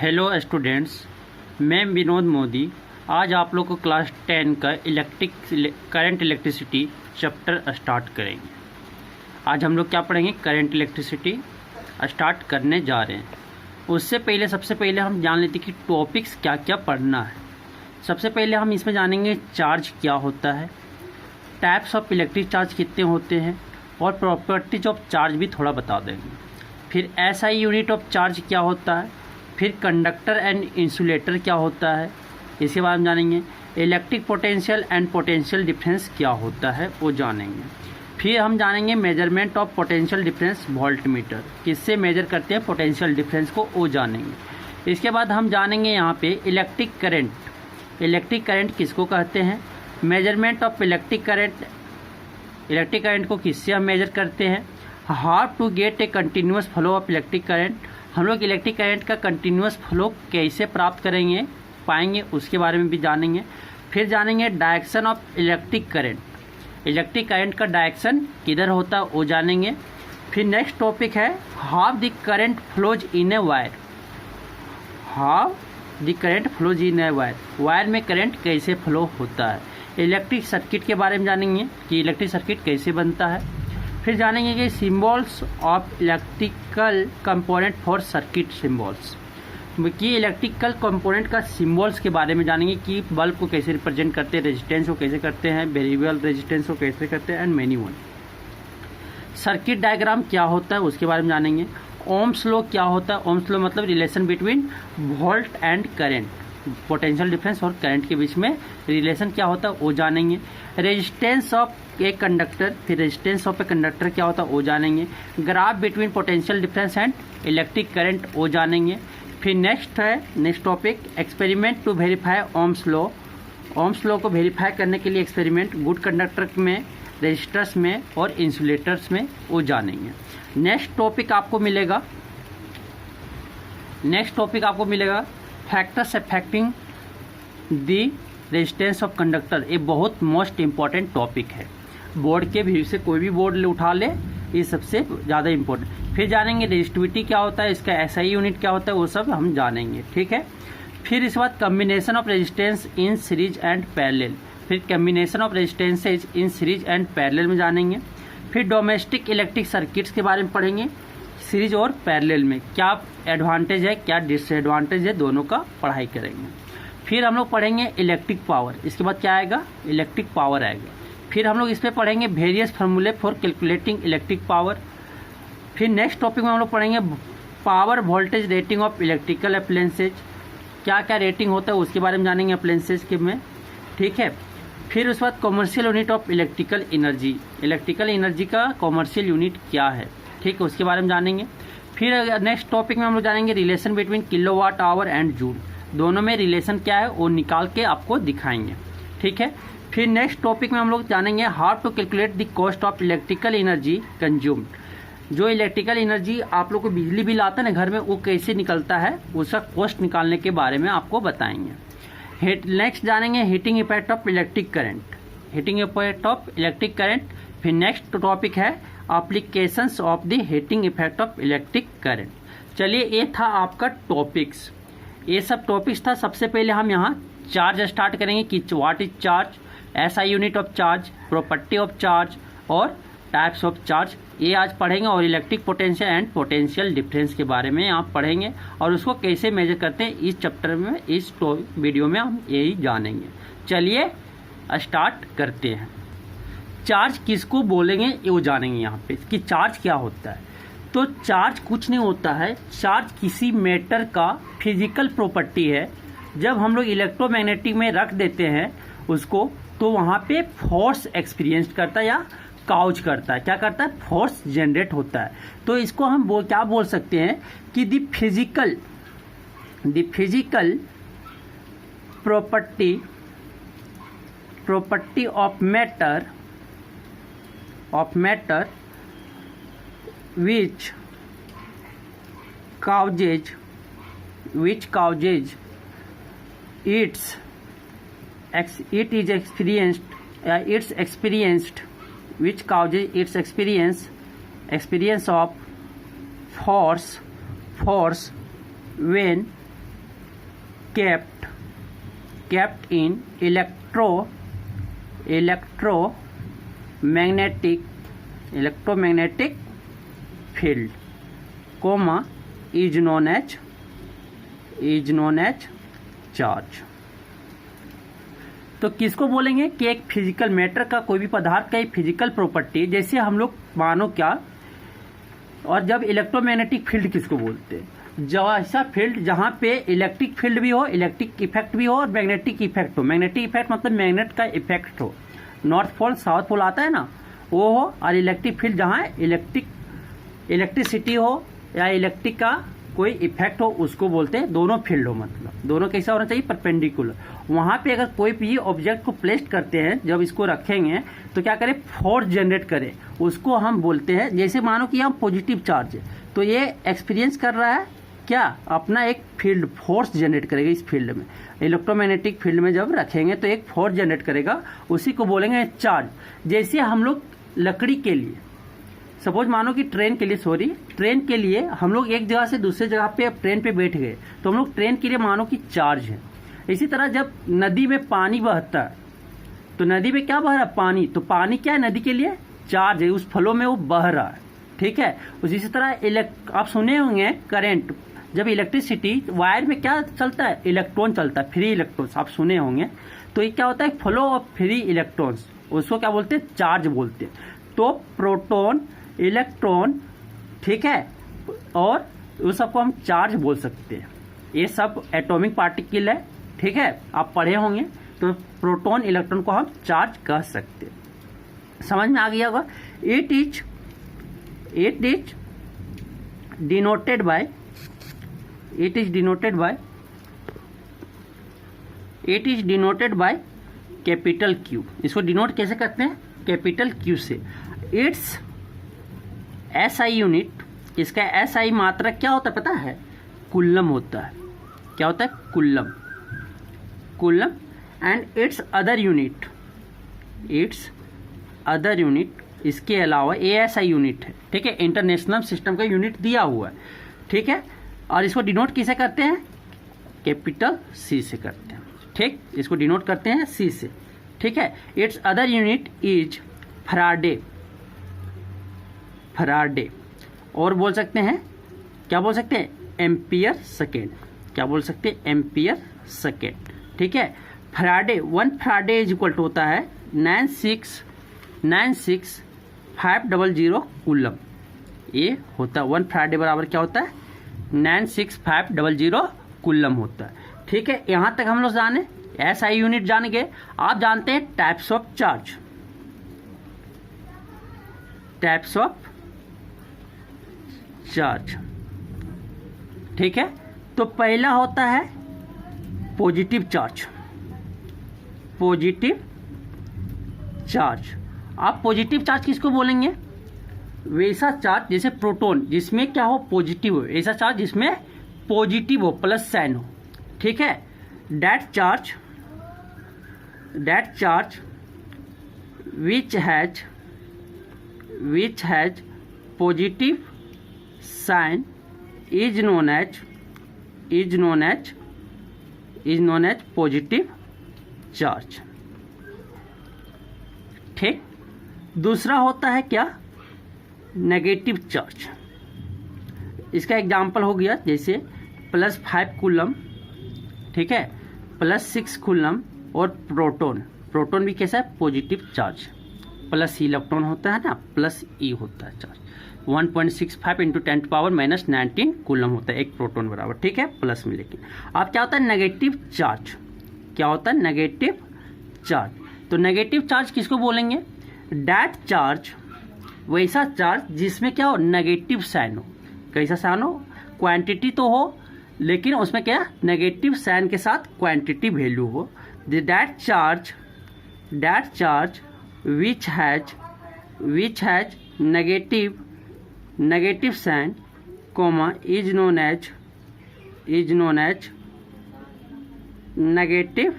Hello students, मैं विनोद मोदी आज आप लोग को क्लास 10 का करंट इलेक्ट्रिसिटी चैप्टर स्टार्ट करेंगे। आज हम लोग क्या पढ़ेंगे? करंट इलेक्ट्रिसिटी स्टार्ट करने जा रहे हैं। उससे पहले सबसे पहले हम जान लेते हैं कि टॉपिक्स क्या क्या पढ़ना है। सबसे पहले हम इसमें जानेंगे चार्ज क्या होता है, टाइप्स ऑफ इलेक्ट्रिक चार्ज कितने होते हैं और प्रॉपर्टीज ऑफ चार्ज भी थोड़ा बता देंगे। फिर SI यूनिट ऑफ चार्ज क्या होता है, फिर कंडक्टर एंड इंसुलेटर क्या होता है, इसके बारे में जानेंगे। Electric potential and potential difference क्या होता है वो जानेंगे। फिर हम जानेंगे measurement of potential difference volt meter, किससे मेजर करते हैं पोटेंशियल डिफरेंस को, वो जानेंगे। इसके बाद हम जानेंगे यहाँ पे इलेक्ट्रिक करंट। इलेक्ट्रिक करंट किसको कहते हैं, measurement of electric current, electric current को किससे हम मेजर करते हैं, how to get a continuous flow of electric current, हम लोग इलेक्ट्रिक करंट का कंटिन्यूअस फ्लो कैसे प्राप्त करेंगे पाएंगे उसके बारे में भी जानेंगे। फिर जानेंगे direction of electric current, electric current का डायरेक्शन किधर होता है वो जानेंगे। फिर नेक्स्ट टॉपिक है how the current flows in a wire, how the current flows in a wire, wire में करंट कैसे फ्लो होता है। इलेक्ट्रिक सर्किट के बारे में जानेंगे कि इलेक्ट्रिक सर्किट कैसे बनता है। फिर जानेंगे कि symbols of electrical component for circuit symbols, कि इलेक्ट्रिकल कंपोनेंट का सिम्बॉल्स के बारे में जानेंगे कि बल्ब को कैसे रिप्रेजेंट करते हैं, रेजिस्टेंस को कैसे करते हैं, वेरिएबल रेजिस्टेंस को कैसे करते हैं and many one. Circuit diagram क्या होता है उसके बारे में जानेंगे। ओम्स लॉ क्या होता है, ओम्स लॉ मतलब relation between volt and current, potential difference और करंट के बीच में रिलेशन क्या होता है वो जानेंगे। रेजिस्टेंस ऑफ ए कंडक्टर, फिर रेजिस्टेंस ऑफ ए कंडक्टर क्या होता है वो जानेंगे। Graph between potential difference and electric current वो जानेंगे। फिर next topic experiment to verify Ohm's law, Ohm's law को वेरीफाई करने के लिए एक्सपेरिमेंट गुड कंडक्टर में, रेजिस्टर्स में और इंसुलेटर्स में वो जानेंगे। नेक्स्ट टॉपिक आपको मिलेगा factors affecting the resistance of conductor. ये बहुत मोस्ट इंपॉर्टेंट टॉपिक है, बोर्ड के व्यू से कोई भी बोर्ड उठा ले, ये सबसे ज़्यादा इंपॉर्टेंट। फिर जानेंगे रेजिस्टिविटी क्या होता है, इसका SI यूनिट क्या होता है, वो सब हम जानेंगे, ठीक है। फिर इसके बाद combination of resistance in series and parallel, फिर combination of resistances in series and parallel में जानेंगे। फिर डोमेस्टिक इलेक्ट्रिक सर्किट्स के बारे में पढ़ेंगे, सीरीज और पैरेलल में क्या एडवांटेज है क्या डिसएडवांटेज है, दोनों का पढ़ाई करेंगे। फिर हम लोग पढ़ेंगे इलेक्ट्रिक पावर, इसके बाद क्या आएगा, इलेक्ट्रिक पावर आएगा। फिर हम लोग इस पर पढ़ेंगे वेरियस फार्मूले फॉर कैलकुलेटिंग इलेक्ट्रिक पावर। फिर नेक्स्ट टॉपिक में हम लोग पढ़ेंगे power voltage rating of electrical appliances, क्या क्या रेटिंग होता है उसके बारे में जानेंगे अप्लायंसेज के में, ठीक है। फिर उसके बाद commercial unit of electrical energy, electrical energy का कॉमर्शियल यूनिट क्या है, ठीक है, उसके बारे में जानेंगे। फिर नेक्स्ट टॉपिक में हम लोग जानेंगे relation between kilowatt hour and joule, दोनों में रिलेशन क्या है वो निकाल के आपको दिखाएंगे, ठीक है। फिर नेक्स्ट टॉपिक में हम लोग जानेंगे how to calculate the cost of electrical energy consumed, जो इलेक्ट्रिकल एनर्जी आप लोग को बिजली बिल आता है ना घर में, वो कैसे निकलता है उसका कॉस्ट निकालने के बारे में आपको बताएंगे। नेक्स्ट जानेंगे heating effect of electric current, heating effect of electric current. फिर नेक्स्ट टॉपिक है applications of the heating effect of electric current. चलिए, ये था आपका टॉपिक्स, ये सब टॉपिक्स था। सबसे पहले हम यहाँ चार्ज स्टार्ट करेंगे कि what is charge, SI unit of charge, property of charge और टाइप्स ऑफ चार्ज, ये आज पढ़ेंगे। और electric potential and potential difference के बारे में आप पढ़ेंगे और उसको कैसे मेजर करते हैं इस चैप्टर में, इस वीडियो में हम यही जानेंगे। चलिए स्टार्ट करते हैं। चार्ज किसको बोलेंगे ये जानेंगे यहाँ पे कि चार्ज क्या होता है। तो चार्ज कुछ नहीं होता है, चार्ज किसी मैटर का फिजिकल प्रॉपर्टी है। जब हम लोग इलेक्ट्रोमैग्नेटिक में रख देते हैं उसको, तो वहाँ पे फोर्स एक्सपीरियंस करता है या काउज करता है, क्या करता है, फोर्स जनरेट होता है। तो इसको हम क्या बोल सकते हैं कि the physical property of matter which causes experience of force when kept in electromagnetic field, comma, is known as charge। तो किसको बोलेंगे कि एक फिजिकल मैटर का, कोई भी पदार्थ का एक फिजिकल प्रॉपर्टी, जैसे हम लोग मानो क्या, और जब इलेक्ट्रोमैग्नेटिक फील्ड किसको बोलते हैं, जब ऐसा फील्ड जहाँ पे इलेक्ट्रिक फील्ड भी हो, इलेक्ट्रिक इफेक्ट भी हो और मैग्नेटिक इफेक्ट हो। मैग्नेटिक इफेक्ट मतलब मैग्नेट का इफेक्ट हो, नॉर्थ पोल साउथ पोल आता है ना, वो हो, और इलेक्ट्रिक फील्ड जहाँ इलेक्ट्रिसिटी हो या इलेक्ट्रिक का कोई इफेक्ट हो, उसको बोलते हैं। दोनों फील्ड हो, मतलब दोनों कैसा होना चाहिए, परपेंडिकुलर। वहाँ पे अगर कोई भी ऑब्जेक्ट को प्लेस करते हैं, जब इसको रखेंगे तो क्या करें, फोर्स जनरेट करे, उसको हम बोलते हैं। जैसे मानो कि हम पॉजिटिव चार्ज है, तो ये एक्सपीरियंस कर रहा है क्या, अपना एक फील्ड फोर्स जनरेट करेगा इस फील्ड में, इलेक्ट्रोमैग्नेटिक फील्ड में जब रखेंगे तो एक फोर्स जनरेट करेगा, उसी को बोलेंगे चार्ज। जैसे हम लोग लकड़ी के लिए, सपोज मानो कि ट्रेन के लिए हम लोग एक जगह से दूसरे जगह पे ट्रेन पे बैठ गए, तो हम लोग ट्रेन के लिए मानो कि चार्ज है। इसी तरह जब नदी में पानी बहता है, तो नदी में क्या बह रहा है, पानी, तो पानी क्या है, नदी के लिए चार्ज है, उस फ्लो में वो बह रहा है, ठीक है। इसी तरह आप सुने होंगे करंट, जब इलेक्ट्रिसिटी वायर में क्या चलता है, इलेक्ट्रॉन चलता है, फ्री इलेक्ट्रॉन्स, आप सुने होंगे। तो ये क्या होता है, फ्लो ऑफ फ्री इलेक्ट्रॉन्स, उसको क्या बोलते हैं, चार्ज बोलते हैं। तो प्रोटॉन, इलेक्ट्रॉन, ठीक है, और उस सबको हम चार्ज बोल सकते हैं। ये सब एटॉमिक पार्टिकल है, ठीक है, आप पढ़े होंगे। तो प्रोटॉन, इलेक्ट्रॉन को हम चार्ज कह सकते हैं। समझ में आ गया होगा। It is denoted by capital Q. इसको डिनोट कैसे करते हैं, कैपिटल क्यू से। इट्स SI यूनिट, इसका SI मात्रक क्या होता है पता है, कूलम होता है। क्या होता है, coulomb. And it's other unit, इसके अलावा ASI यूनिट है, ठीक है, इंटरनेशनल सिस्टम का यूनिट दिया हुआ है, ठीक है। और इसको डिनोट किसे करते हैं, कैपिटल C से करते हैं, ठीक, इसको डिनोट करते हैं C से, ठीक है। It's other unit is Faraday, और बोल सकते हैं, क्या बोल सकते हैं, एम्पियर सेकेंड। क्या बोल सकते हैं, एम्पियर सेकेंड, ठीक है। Faraday, 1 Faraday is equal to होता है 96500 कूलम। ये होता है 1 फराडे बराबर क्या होता है, 96500 कूलम होता है, ठीक है। यहां तक हम लोग जाने, SI यूनिट जान गए। आप जानते हैं टाइप्स ऑफ चार्ज, ठीक है। तो पहला होता है पॉजिटिव चार्ज। आप पॉजिटिव चार्ज किसको बोलेंगे, वैसा चार्ज जैसे प्रोटॉन, जिसमें क्या हो, पॉजिटिव हो, ऐसा चार्ज जिसमें पॉजिटिव हो, प्लस साइन हो, ठीक है। That charge which has positive sign is known as positive charge, ठीक। दूसरा होता है क्या, नेगेटिव चार्ज। इसका एग्जांपल हो गया जैसे +5 कूलम, ठीक है, +6 कूलम, और प्रोटॉन भी कैसा है, पॉजिटिव चार्ज, प्लस इलेक्ट्रॉन होता है ना, प्लस ई होता है चार्ज। 1.65 × 10⁻⁻19 कूलम होता है एक प्रोटॉन बराबर, ठीक है, प्लस में। लेकिन अब क्या होता है, नेगेटिव चार्ज। क्या होता है, नेगेटिव चार्ज। तो नेगेटिव चार्ज किसको बोलेंगे, दैट चार्ज, वैसा चार्ज जिसमें क्या हो, नेगेटिव साइन हो। कैसा साइन हो, क्वांटिटी तो हो, लेकिन उसमें क्या, नेगेटिव साइन के साथ क्वांटिटी वैल्यू हो। That charge which has negative sign, comma, is known as negative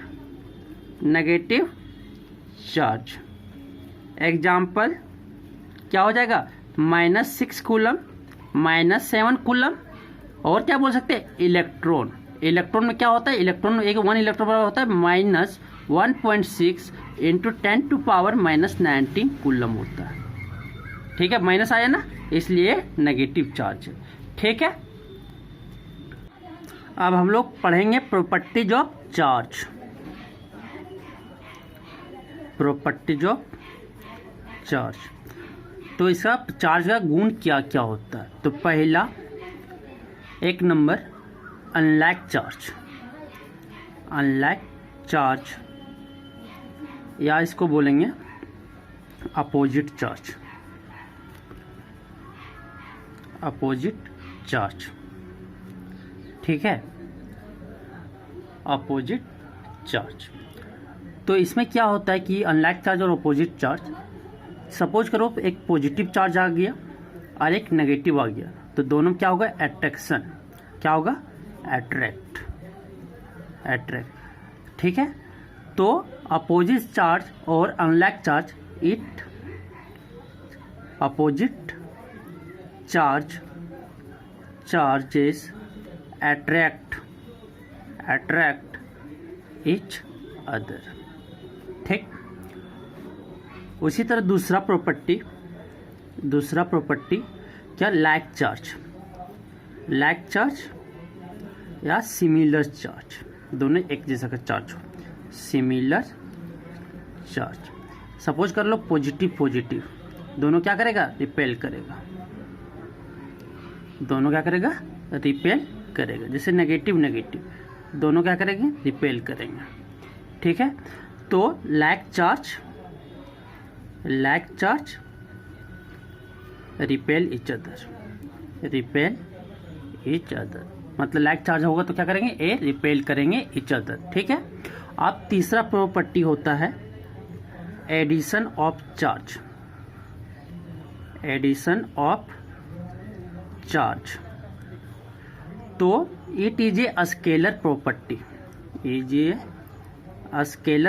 charge। Example क्या हो जाएगा, -6 कूलम, -7 कूलम, और क्या बोल सकते हैं, इलेक्ट्रॉन। इलेक्ट्रॉन में क्या होता है, इलेक्ट्रॉन एक 1 इलेक्ट्रॉन बराबर होता है -1.6 इंटू 10⁻⁻19 कूलम होता है। ठीक है, माइनस आया ना, इसलिए नेगेटिव चार्ज है। ठीक है, अब हम लोग पढ़ेंगे properties of charge. Properties of charge, तो इसका चार्ज का गुण क्या क्या होता है। तो पहला, एक number unlike charge. Unlike charge या इसको बोलेंगे अपोजिट चार्ज। अपोजिट चार्ज, ठीक है, अपोजिट चार्ज। तो इसमें क्या होता है कि अनलाइक चार्ज और अपोजिट चार्ज, सपोज करो एक पॉजिटिव चार्ज आ गया और एक नेगेटिव आ गया, तो दोनों क्या होगा, अट्रैक्शन। क्या होगा, अट्रैक्ट। ठीक है, तो अपोजिट चार्ज और unlike charge, it opposite charges attract each other। ठीक, उसी तरह दूसरा प्रॉपर्टी क्या, लाइक चार्ज या सिमिलर चार्ज, दोनों एक जैसा का चार्ज हो, सिमिलर चार्ज। सपोज कर लो पॉजिटिव, दोनों क्या करेगा, रिपेल करेगा। दोनों क्या करेगा, रिपेल करेगा। जैसे नेगेटिव, दोनों क्या करेंगे, रिपेल करेंगे। ठीक है, तो like charge repel each other, मतलब लाइक चार्ज होगा तो क्या करेंगे, ए रिपेल करेंगे इच अदर। ठीक है, अब तीसरा प्रॉपर्टी होता है एडिशन ऑफ चार्ज। तो it is a scalar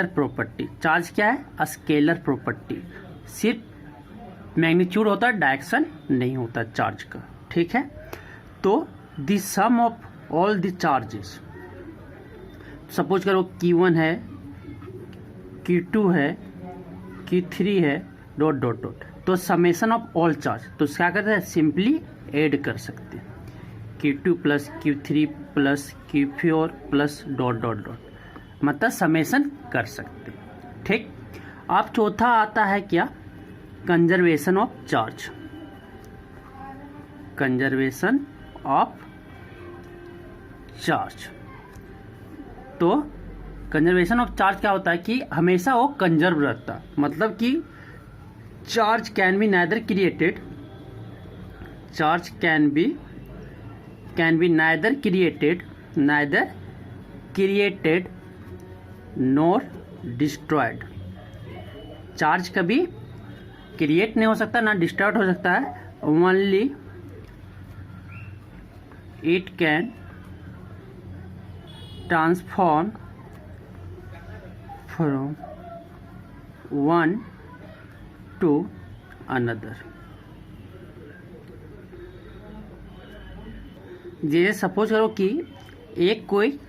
property. Charge क्या है, स्केलर प्रॉपर्टी। सिर्फ मैग्नीट्यूड होता है, डायरेक्शन नहीं होता चार्ज का। ठीक है, तो the sum of all the charges, suppose करो Q1 है, Q2 है, Q3 है, डॉट, तो समेशन ऑफ ऑल चार्ज, तो क्या करते हैं, सिंपली ऐड कर सकते हैं, Q2 plus Q3 plus Q4 plus dot, मतलब समेशन कर सकते हैं। ठीक, अब चौथा आता है क्या, कंजर्वेशन ऑफ चार्ज। तो कंजर्वेशन ऑफ चार्ज क्या होता है कि हमेशा वो कंजर्व रहता, मतलब कि charge can be neither created nor destroyed. Charge कभी क्रिएट नहीं हो सकता, ना डिस्ट्रॉयड हो सकता है, only it can transform from one two another. जैसे सपोज करो कि एक कोई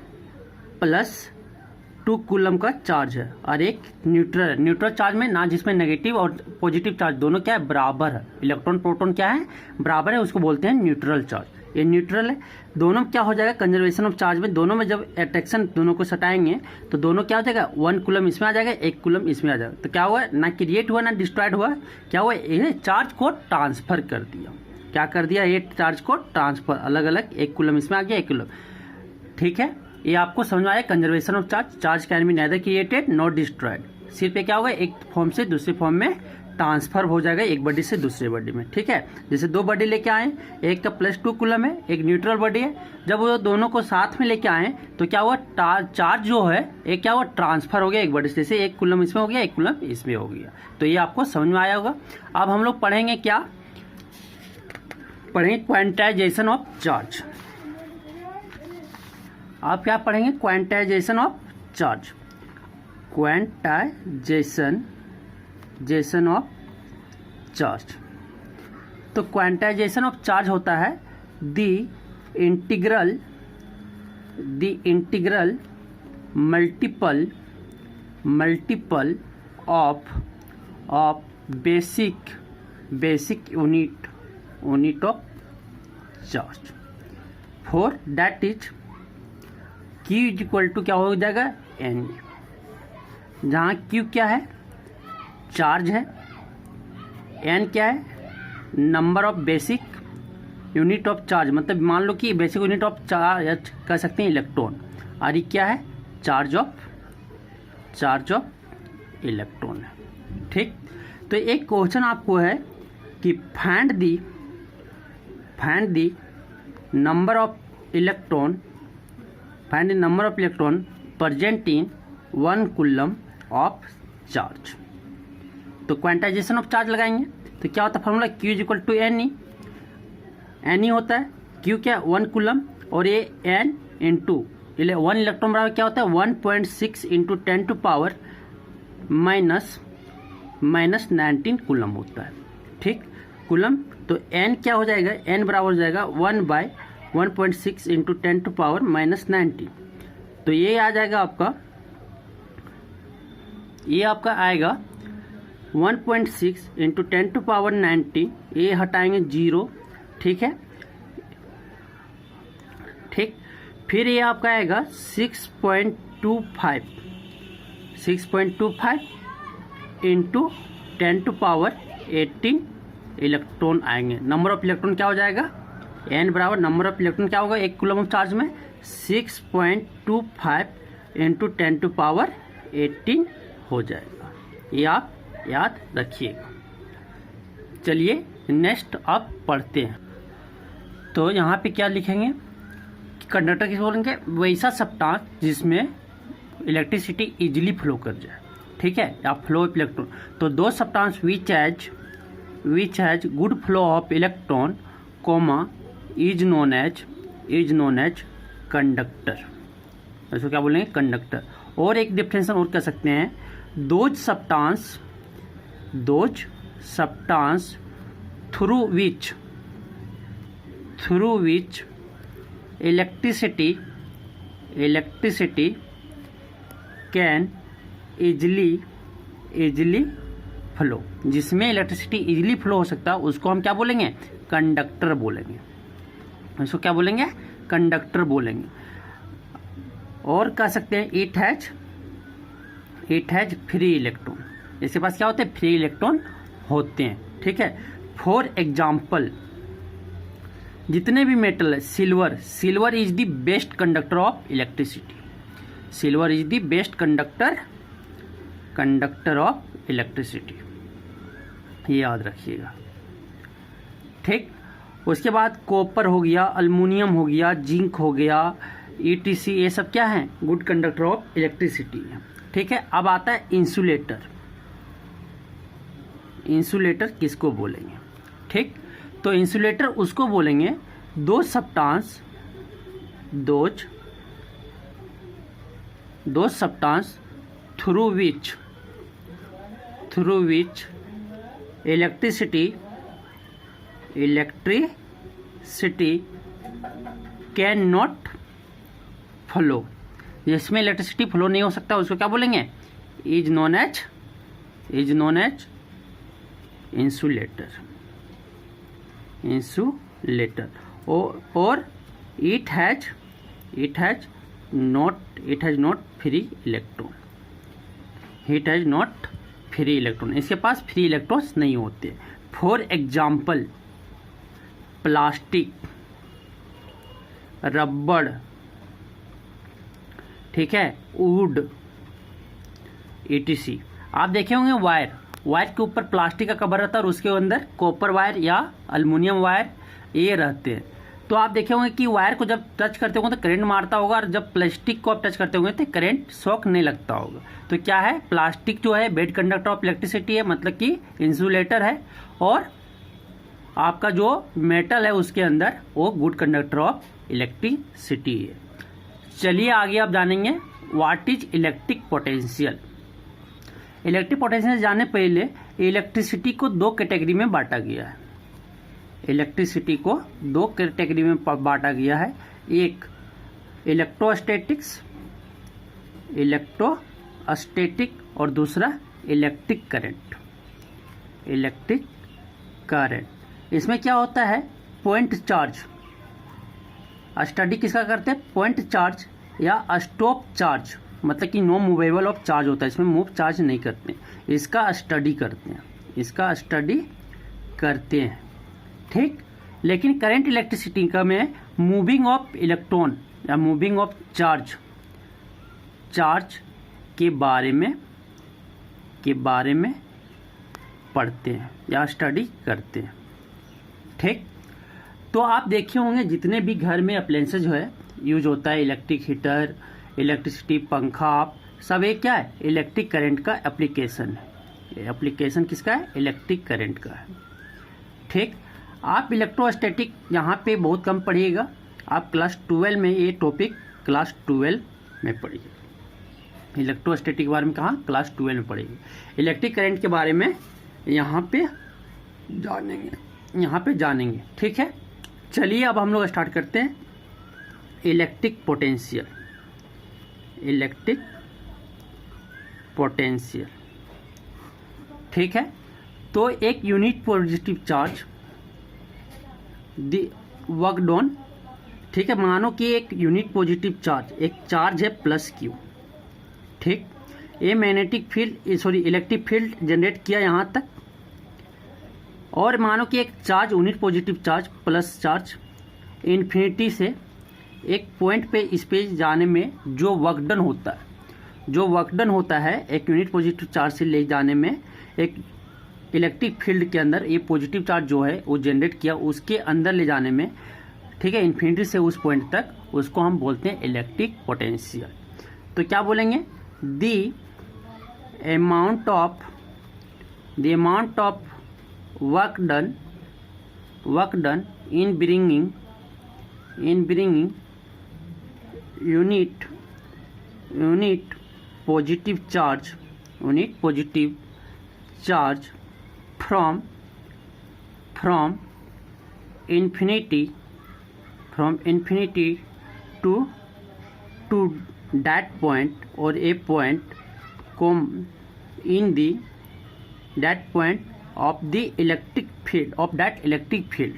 +2 कूलम का चार्ज है और एक न्यूट्रल चार्ज में ना, जिसमें नेगेटिव और पॉजिटिव चार्ज दोनों क्या है, बराबर है। इलेक्ट्रॉन प्रोटॉन क्या है, बराबर है, उसको बोलते हैं न्यूट्रल चार्ज। ये न्यूट्रल है, दोनों क्या हो जाएगा, कंजर्वेशन ऑफ चार्ज में दोनों में जब अट्रैक्शन दोनों को सटाएंगे तो दोनों क्या हो जाएगा, 1 कूलम इसमें आ जाएगा, 1 कूलम इसमें आ जाएगा। तो क्या हुआ, ना क्रिएट हुआ ना डिस्ट्रॉयड हुआ, क्या हुआ, ये चार्ज को ट्रांसफर कर दिया। क्या कर दिया, ये चार्ज को ट्रांसफर, अलग अलग, 1 कूलम इसमें आ गया, 1 कूलम। ठीक है, ये आपको समझ में आया, conservation of charge can be neither created not destroyed. सिर्फ क्या होगा, एक फॉर्म से दूसरे फॉर्म में ट्रांसफर हो जाएगा, एक बॉडी से दूसरे बॉडी में। ठीक है, जैसे 2 बॉडी लेके आए, एक का +2 कूलम है, एक न्यूट्रल बॉडी है, जब वो दोनों को साथ में लेके आए तो क्या हुआ, चार्ज जो है एक क्या हुआ, ट्रांसफर हो गया एक बॉडी से, जैसे 1 कूलम इसमें हो गया, 1 कूलम इसमें हो गया। तो ये आपको समझ में आया होगा। अब हम लोग पढ़ेंगे क्या, पढ़ेंगे क्वांटाइजेशन ऑफ चार्ज। आप क्या पढ़ेंगे, quantization of charge. Quantization of charge, तो क्वांटाइजेशन ऑफ चार्ज होता है the the integral multiple of basic unit of charge for that is Q is equal to क्या हो जाएगा N, जहाँ Q क्या है, चार्ज है, N क्या है, number of basic unit of charge, मतलब मान लो कि बेसिक यूनिट ऑफ चार्ज कह सकते हैं इलेक्ट्रॉन, और ये क्या है, चार्ज ऑफ इलेक्ट्रॉन है। ठीक, तो एक क्वेश्चन आपको है कि find the number of electron present in 1 coulomb of charge. तो क्वांटाइजेशन ऑफ चार्ज लगाएंगे तो क्या होता है formula, Q is equal to N होता है। Q क्या 1 कूलम, और ये N इंटू 1 इलेक्ट्रॉन बराबर क्या होता है 1.6 into 10 to power minus 19 coulomb होता है। ठीक, कूलम, तो N क्या हो जाएगा, N बराबर हो जाएगा 1/1.6 इंटू 10 टू पावर माइनस 19। तो ये आ जाएगा आपका, ये आपका आएगा 1.6 इंटू 10 टू पावर 19, ये हटाएंगे 0। ठीक है, ठीक, फिर ये आपका आएगा 6.25 इंटू 10 टू पावर 18 इलेक्ट्रॉन आएंगे। नंबर ऑफ इलेक्ट्रॉन क्या हो जाएगा, N बराबर नंबर ऑफ इलेक्ट्रॉन क्या होगा 1 कूलम ऑफ चार्ज में 6.25 इंटू 10 टू पावर 18 हो जाएगा। ये आप याद रखिएगा। चलिए नेक्स्ट आप पढ़ते हैं। तो यहाँ पे क्या लिखेंगे, कंडक्टर किस बोलेंगे, वैसा सब्सटेंस जिसमें इलेक्ट्रिसिटी इजीली फ्लो कर जाए। ठीक है, या फ्लो ऑफ इलेक्ट्रॉन, तो दो substance which has good flow of electron comma is known as conductor. इसको क्या बोलेंगे, कंडक्टर। और एक डिफरेंशन और कह सकते हैं, those substance through which electricity can easily flow, जिसमें इलेक्ट्रिसिटी इजिली फ्लो हो सकता है उसको हम क्या बोलेंगे, कंडक्टर बोलेंगे। इसको क्या बोलेंगे, कंडक्टर बोलेंगे। और कह सकते हैं इट हैज फ्री इलेक्ट्रॉन, इसके पास क्या होते हैं, फ्री इलेक्ट्रॉन होते हैं। ठीक है, फॉर एग्जाम्पल जितने भी मेटल है, silver is the best conductor of electricity, silver is the best conductor of electricity, ये याद रखिएगा। ठीक, उसके बाद कॉपर हो गया, अल्मुनियम हो गया, जिंक हो गया, ETC, ये सब क्या है, गुड कंडक्टर ऑफ इलेक्ट्रिसिटी है। ठीक है, अब आता है इंसुलेटर किसको बोलेंगे। ठीक, तो इंसुलेटर उसको बोलेंगे दो substance through which electricity can not flow, जिसमें इलेक्ट्रिसिटी फ्लो नहीं हो सकता उसको क्या बोलेंगे, इज नोन एज इंसुलेटर। और it has not free electron, इसके पास फ्री इलेक्ट्रॉन्स नहीं होते। फॉर एग्जाम्पल प्लास्टिक, रबड़, ठीक है, वुड, ETC। आप देखे होंगे वायर के ऊपर प्लास्टिक का कवर रहता है और उसके अंदर कॉपर वायर या अल्मुनियम वायर ये रहते हैं। तो आप देखे होंगे कि वायर को जब टच करते होंगे तो करंट मारता होगा, और जब प्लास्टिक को आप टच करते होंगे तो करंट शॉक नहीं लगता होगा। तो क्या है, प्लास्टिक जो है बेड कंडक्टर ऑफ इलेक्ट्रिसिटी है, मतलब कि इंसुलेटर है, और आपका जो मेटल है उसके अंदर वो गुड कंडक्टर ऑफ इलेक्ट्रिसिटी है। चलिए आगे आप जानेंगे what is electric potential. Electric potential जाने पहले इलेक्ट्रिसिटी को दो कैटेगरी में बांटा गया है। एक इलेक्ट्रोस्टैटिक्स, इलेक्ट्रोस्टैटिक और दूसरा इलेक्ट्रिक करंट, इलेक्ट्रिक करंट। इसमें क्या होता है, पॉइंट चार्ज। स्टडी किसका करते हैं, पॉइंट चार्ज या स्टॉप चार्ज, मतलब कि नो मूवेबल ऑफ चार्ज होता है, इसमें मूव चार्ज नहीं करते, इसका स्टडी करते हैं, इसका स्टडी करते हैं, ठीक। लेकिन करंट इलेक्ट्रिसिटी का में मूविंग ऑफ इलेक्ट्रॉन या मूविंग ऑफ चार्ज, चार्ज के बारे में पढ़ते हैं या स्टडी करते हैं, ठीक। तो आप देखे होंगे जितने भी घर में अप्लायंसेज जो है यूज होता है, इलेक्ट्रिक हीटर, इलेक्ट्रिसिटी, पंखा, सब एक क्या है, इलेक्ट्रिक करंट का एप्लीकेशन है। एप्लीकेशन किसका है, इलेक्ट्रिक करंट का है, ठीक। आप इलेक्ट्रोस्टैटिक यहाँ पे बहुत कम पढ़िएगा, आप क्लास 12 में ये टॉपिक क्लास 12 में पढ़िए। इलेक्ट्रोस्टैटिक के बारे में कहाँ, क्लास 12 में पढ़ेंगे। इलेक्ट्रिक करंट के बारे में यहाँ पे जानेंगे, ठीक है। चलिए अब हम लोग स्टार्ट करते हैं। इलेक्ट्रिक पोटेंशियल, इलेक्ट्रिक पोटेंशियल, ठीक है। तो एक unit positive charge the work done, ठीक है। मानो कि एक यूनिट पॉजिटिव चार्ज, एक चार्ज है प्लस क्यू, ठीक। ये magnetic field, sorry electric field generate किया यहाँ तक, और मानो कि एक charge unit positive charge plus charge infinity से एक पॉइंट पे स्पेस जाने में जो वर्क डन होता है, जो वर्क डन होता है एक यूनिट पॉजिटिव चार्ज से ले जाने में, एक इलेक्ट्रिक फील्ड के अंदर ये पॉजिटिव चार्ज जो है वो जनरेट किया, उसके अंदर ले जाने में, ठीक है, इन्फिनिटी से उस पॉइंट तक, उसको हम बोलते हैं इलेक्ट्रिक पोटेंशियल। तो क्या बोलेंगे, the amount of work done in bringing unit positive charge from infinity to that point or a point in the that point of the electric field, of that electric field,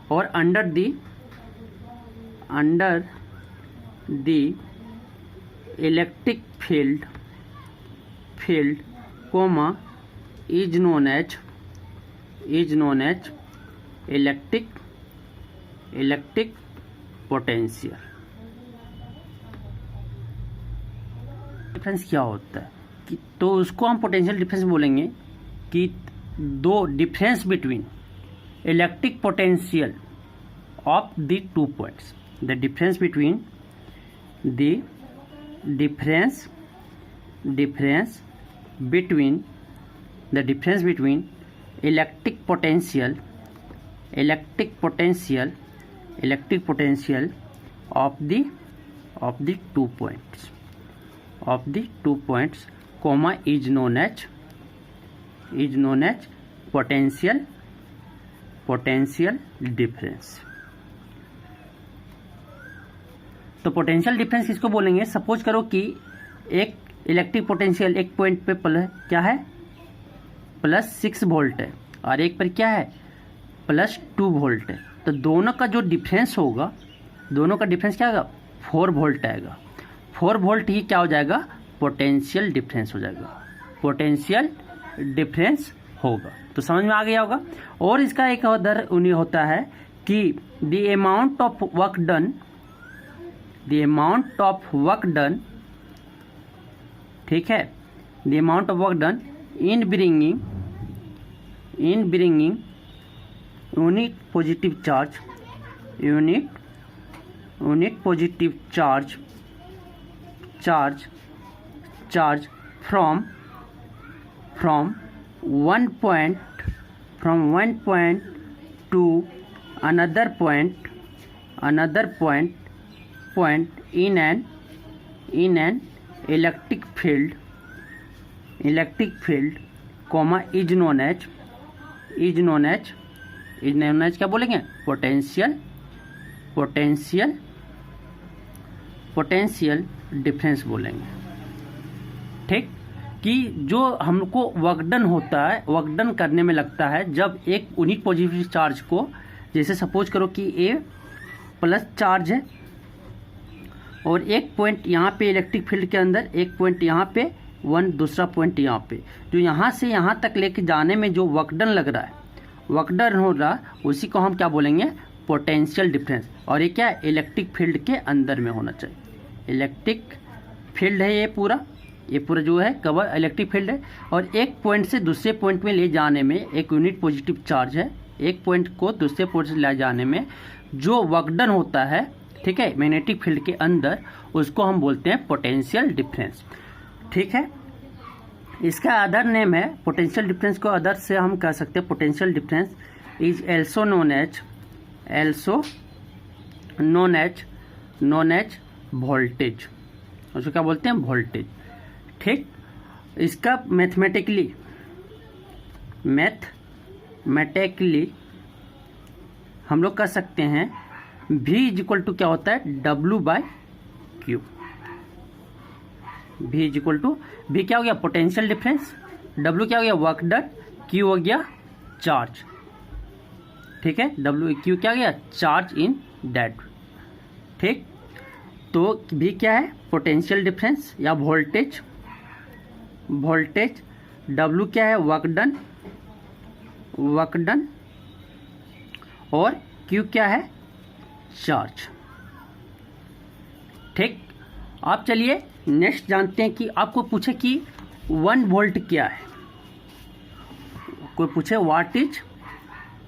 or under the electric field comma is known as electric potential। Difference क्या होता है कि, तो उसको हम potential difference बोलेंगे कि दो difference between electric potential of the two points, the difference between electric potential of the two points comma is known as potential difference। तो पोटेंशियल डिफरेंस किसको बोलेंगे, सपोज करो कि एक इलेक्ट्रिक पोटेंशियल एक पॉइंट पे क्या है, +6 वोल्ट है, और एक पर क्या है, +2 वोल्ट है। तो दोनों का जो डिफरेंस होगा, दोनों का डिफरेंस क्या होगा, 4 वोल्ट आएगा। 4 वोल्ट ही क्या हो जाएगा, पोटेंशियल डिफरेंस हो जाएगा, पोटेंशियल डिफरेंस होगा। तो समझ में आ गया होगा। और इसका एक उधर उन्हें होता है कि the amount of work done, ठीक है, the amount of work done in bringing unit positive charge from one point to another point in an electric field comma is known as क्या बोलेंगे, पोटेंशियल पोटेंशियल डिफरेंस बोलेंगे। ठीक, कि जो हमको work done होता है, वर्क डन करने में लगता है जब एक यूनिट पॉजिटिव चार्ज को, जैसे सपोज करो कि ए प्लस चार्ज है और एक पॉइंट यहाँ पे इलेक्ट्रिक फील्ड के अंदर, एक पॉइंट यहाँ पे, वन दूसरा पॉइंट यहाँ पे, जो यहाँ से यहाँ तक लेके जाने में जो वर्क डन लग रहा है, वर्क डन हो रहा, उसी को हम क्या बोलेंगे, पोटेंशियल डिफरेंस। और ये क्या है, इलेक्ट्रिक फील्ड के अंदर में होना चाहिए। इलेक्ट्रिक फील्ड है ये पूरा जो है कवर इलेक्ट्रिक फील्ड है, और एक पॉइंट से दूसरे पॉइंट में ले जाने में एक यूनिट पॉजिटिव चार्ज है, एक पॉइंट को दूसरे पॉइंट से ले जाने में जो वर्क डन होता है, ठीक है, मैग्नेटिक फील्ड के अंदर, उसको हम बोलते हैं पोटेंशियल डिफरेंस। ठीक है, इसका अदर नेम है पोटेंशियल डिफरेंस को अदर से हम कह सकते हैं potential difference is also known as voltage. उसको क्या बोलते हैं, वोल्टेज। ठीक, इसका मैथमेटिकली हम लोग कह सकते हैं V इज इक्वल टू क्या होता है, W/Q। V is equal to, V क्या हो गया, पोटेंशियल डिफरेंस, W क्या हो गया, वर्क डन, Q हो गया चार्ज। ठीक है, Q क्या हो गया, चार्ज इन डेड। ठीक, तो V क्या है, पोटेंशियल डिफरेंस या वोल्टेज, W क्या है, वर्क डन, और Q क्या है, चार्ज। ठीक, आप चलिए नेक्स्ट जानते हैं कि आपको पूछे कि 1 वोल्ट क्या है, कोई पूछे व्हाट इज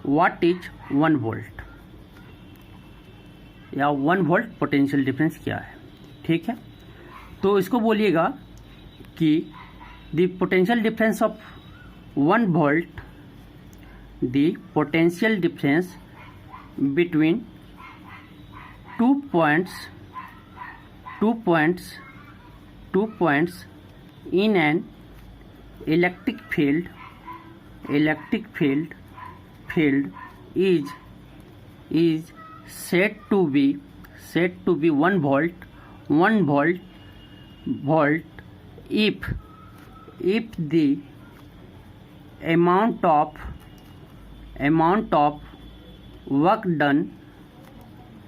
1 वोल्ट या 1 वोल्ट पोटेंशियल डिफरेंस क्या है। ठीक है, तो इसको बोलिएगा कि the potential difference of 1 volt, the potential difference between two points in an electric field is said to be 1 volt if the amount of work done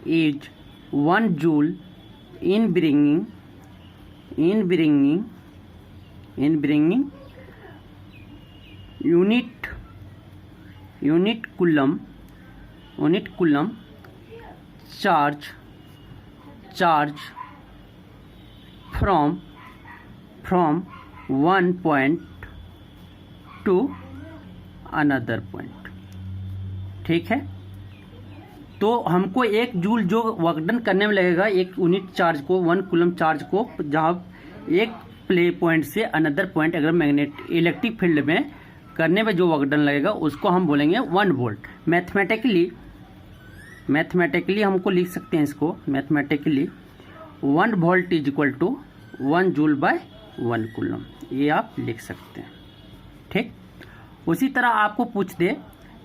is 1 joule in bringing unit coulomb charge from one point to another point। ठीक है, तो हमको 1 joule जो work done करने में लगेगा, एक unit charge को, 1 कूलम चार्ज को, जहाँ एक प्ले पॉइंट से अनदर पॉइंट अगर इलेक्ट्रिक फील्ड में करने में जो वर्क डन लगेगा, उसको हम बोलेंगे 1 वोल्ट। मैथमेटिकली हमको लिख सकते हैं इसको, mathematically 1 volt is equal to 1 joule by 1 coulomb, ये आप लिख सकते हैं। ठीक, उसी तरह आपको पूछ दे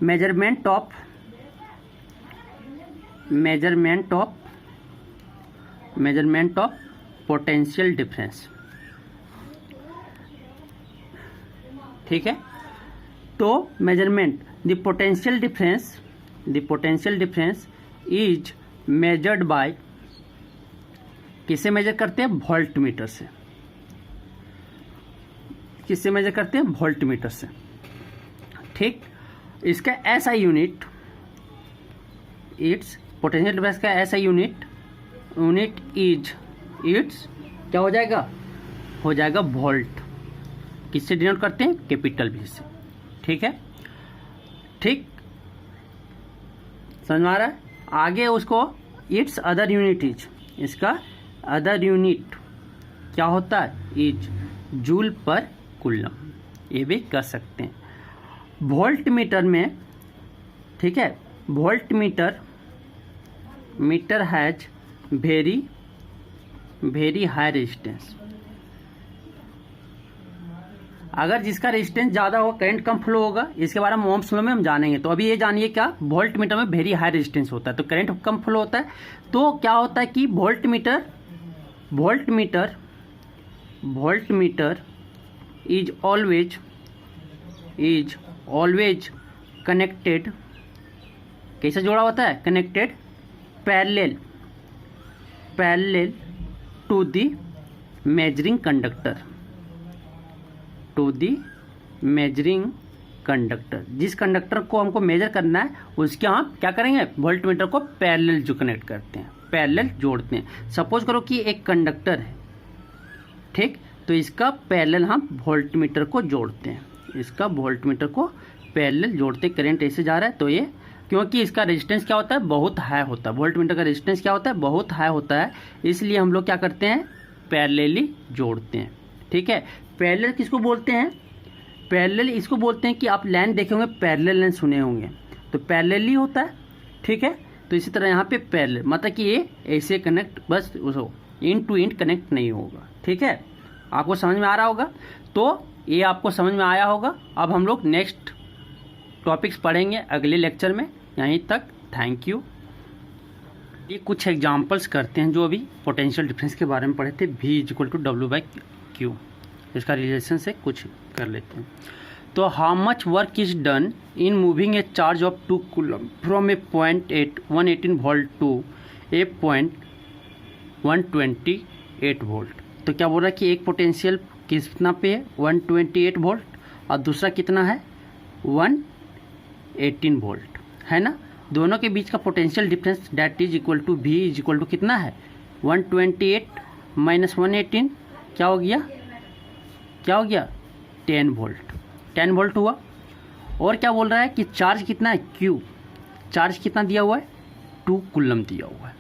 मेजरमेंट ऑफ पोटेंशियल डिफरेंस। ठीक है, तो measurement the potential difference is measured by, किससे मेजर करते हैं, वोल्ट मीटर से। किससे मेजर करते हैं, वोल्ट मीटर से। ठीक, इसका SI unit, it's potential difference का SI यूनिट इज इट्स क्या हो जाएगा वोल्ट। किससे डिनोट करते हैं, कैपिटल V से। ठीक है, ठीक, समझ में आ रहा है। आगे उसको इट्स अदर यूनिट इज, इसका अदर यूनिट क्या होता है, इज जूल पर कूलम, ये भी कर सकते हैं। वोल्ट मीटर में, ठीक है, volt meter has very high resistance. अगर जिसका रेजिस्टेंस ज़्यादा होगा करंट कम फ्लो होगा, इसके बारे में ओम्स लॉ में हम जानेंगे। तो अभी ये जानिए क्या, वोल्ट मीटर में वेरी हाई रेजिस्टेंस होता है तो करंट कम फ्लो होता है। तो क्या होता है कि voltmeter voltmeter is always connected, कैसे जोड़ा होता है, connected parallel to the measuring conductor, जिस कंडक्टर को हमको मेजर करना है उसके हम क्या करेंगे, वोल्ट मीटर को पैरेलल जो कनेक्ट करते हैं, पैरेलल जोड़ते हैं। सपोज करो कि एक कंडक्टर है, ठीक, तो इसका पैरेलल हम वोल्ट मीटर को जोड़ते हैं, इसका वोल्ट मीटर को पैरेलल जोड़ते, करंट ऐसे जा रहा है तो ये, क्योंकि इसका रेजिस्टेंस क्या होता है, बहुत हाई होता है, वोल्ट मीटर का रेजिस्टेंस क्या होता है, बहुत हाई होता है, इसलिए हम लोग क्या करते हैं, पैरेलली जोड़ते हैं। ठीक है, पैरेलल किसको बोलते हैं, पैरेलल इसको बोलते हैं कि आप लाइन देखे होंगे, पैरेलल लाइन सुने होंगे, तो पैरेलल ही होता है। ठीक है, तो इसी तरह यहाँ पे पैरेलल मतलब कि ये ऐसे कनेक्ट, बस इंट टू इंट कनेक्ट नहीं होगा। ठीक है, आपको समझ में आ रहा होगा, तो ये आपको समझ में आया होगा। अब हम लोग नेक्स्ट टॉपिक्स पढ़ेंगे अगले लेक्चर में। यहीं तक, थैंक यू। ये कुछ एग्जांपल्स करते हैं जो अभी पोटेंशियल डिफरेंस के बारे में पढ़े थे, V इक्वल टू W/Q, इसका रिलेशन से कुछ कर लेते हैं। तो how much work is done in moving a charge of 2 coulomb from a point 118 volt to a point 128 volt. तो क्या बोल रहा है कि एक पोटेंशियल कितना पे है, 128 वोल्ट, और दूसरा कितना है, 118 वोल्ट, है ना। दोनों के बीच का potential difference that is equal to V is equal to कितना है, 128 माइनस 118, क्या हो गया 10 वोल्ट हुआ। और क्या बोल रहा है कि चार्ज कितना है, Q, चार्ज कितना दिया हुआ है, 2 कूलम दिया हुआ है।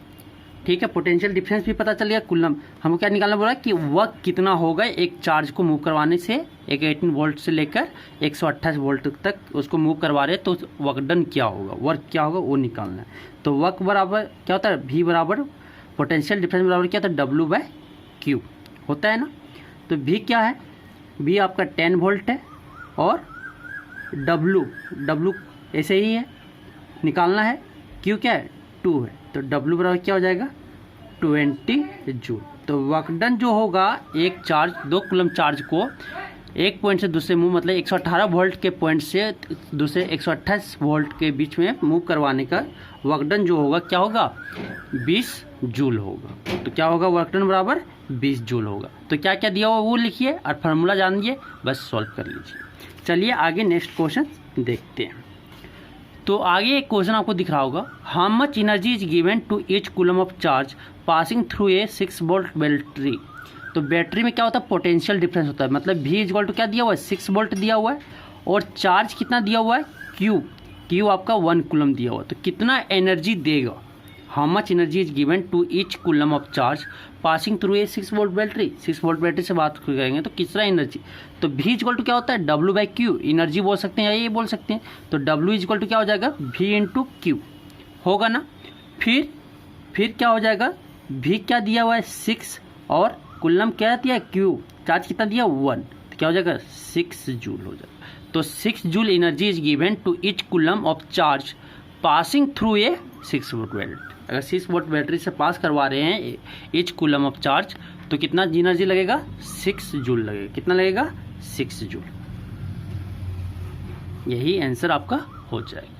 ठीक है, पोटेंशियल डिफरेंस भी पता चल गया, कूलम हमको क्या निकालना बोला है कि वर्क कितना होगा एक चार्ज को मूव करवाने से, एक 18 वोल्ट से लेकर 128 वोल्ट तक उसको मूव करवा रहे, तो वर्क डन क्या होगा, वर्क क्या होगा वो निकालना है। तो वर्क बराबर क्या होता है, V बराबर पोटेंशियल डिफरेंस बराबर क्या होता है, W/Q होता है ना। तो V क्या है, V आपका 10 वोल्ट है, और W ऐसे ही है, निकालना है, Q क्या है, 2 है, तो W बराबर क्या हो जाएगा, 20 जूल। तो वर्क डन जो होगा एक चार्ज, 2 कूलम चार्ज को एक पॉइंट से दूसरे मूव, मतलब 118 वोल्ट के पॉइंट से दूसरे 128 वोल्ट के बीच में मूव करवाने का वर्क डन जो होगा क्या होगा, 20 जूल होगा। तो क्या होगा, वर्क डन बराबर 20 जूल होगा। तो क्या क्या दिया हुआ वो लिखिए और फार्मूला जानिए, बस सॉल्व कर लीजिए। चलिए आगे नेक्स्ट क्वेश्चन देखते हैं। तो आगे एक क्वेश्चन आपको दिख रहा होगा, how much energy is given to each coulomb of charge passing through a 6 volt battery. तो बैटरी में क्या होता है, पोटेंशियल डिफरेंस होता है, मतलब V इक्वल टू क्या दिया हुआ है, 6 वोल्ट दिया हुआ है, और चार्ज कितना दिया हुआ है, Q आपका 1 कूलम दिया हुआ है। तो कितना एनर्जी देगा, how much energy is given to each coulomb of charge passing through a 6 volt battery. 6 volt battery से बात करेंगे तो कितना एनर्जी, तो V इक्वल टू क्या होता है, W/Q, एनर्जी बोल सकते हैं या ये बोल सकते हैं। तो W इक्वल टू क्या हो जाएगा, V इंटू Q होगा ना। फिर क्या हो जाएगा, V क्या दिया हुआ है 6, और कूलम क्या दिया है Q, चार्ज कितना दिया 1, तो क्या हो जाएगा 6 जूल हो जाएगा। तो 6 joule energy is given to each coulomb of charge passing through a 6 volt battery. अगर 6 वोल्ट बैटरी से पास करवा रहे हैं ईच कूलम ऑफ चार्ज, तो कितना एनर्जी लगेगा, 6 जूल लगेगा। कितना लगेगा, 6 जूल। यही आंसर आपका हो जाएगा।